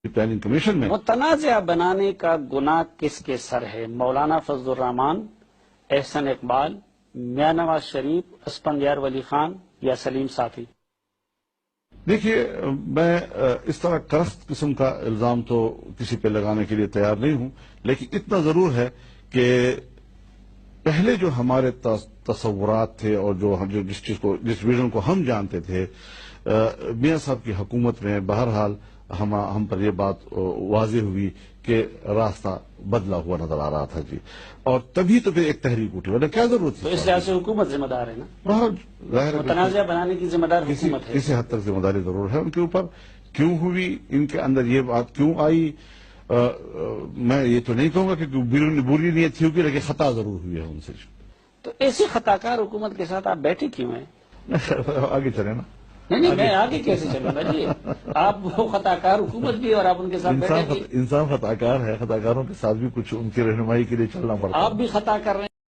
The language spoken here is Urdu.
پلاننگ کمیشن میں متنازعہ بنانے کا گناہ کس کے سر ہے؟ مولانا فضل الرحمان، احسن اقبال، میاں نواز شریف، اسفندیار ولی خان یا سلیم صافی؟ دیکھیے، میں اس طرح کرست قسم کا الزام تو کسی پہ لگانے کے لیے تیار نہیں ہوں، لیکن اتنا ضرور ہے کہ پہلے جو ہمارے تصورات تھے اور جس ویژن کو ہم جانتے تھے، میاں صاحب کی حکومت میں بہرحال ہم پر یہ بات واضح ہوئی کہ راستہ بدلا ہوا نظر آ رہا تھا جی، اور تبھی تو پھر ایک تحریک اٹھی، ورنہ کیا ضرورت تو تھی؟ اس لحاظ سے حکومت ذمہ دار ہے نا؟ بہت ظاہر ہے، متنازعہ بنانے کی ذمہ دار حکومت ہے۔ کسی حد تک ذمہ داری ضرور ہے ان کے اوپر۔ کیوں ہوئی، ان کے اندر یہ بات کیوں آئی، میں یہ تو نہیں کہوں گا کہ بری نیت تھی ہوگی، لیکن خطا ضرور ہوئی ہے ان سے۔ تو ایسی خطا کار حکومت کے ساتھ آپ بیٹھے کیوں ہیں؟ آگے چلے نا۔ نہیں، میں آگے کیسے چلوں گا جی؟ آپ وہ خطا کار حکومت بھی اور آپ ان کے ساتھ بیٹھے انسان خطا کار ہے، خطا کاروں کے ساتھ بھی کچھ ان کی رہنمائی کے لیے چلنا پڑتا ہے۔ آپ بھی خطا کر رہے ہیں۔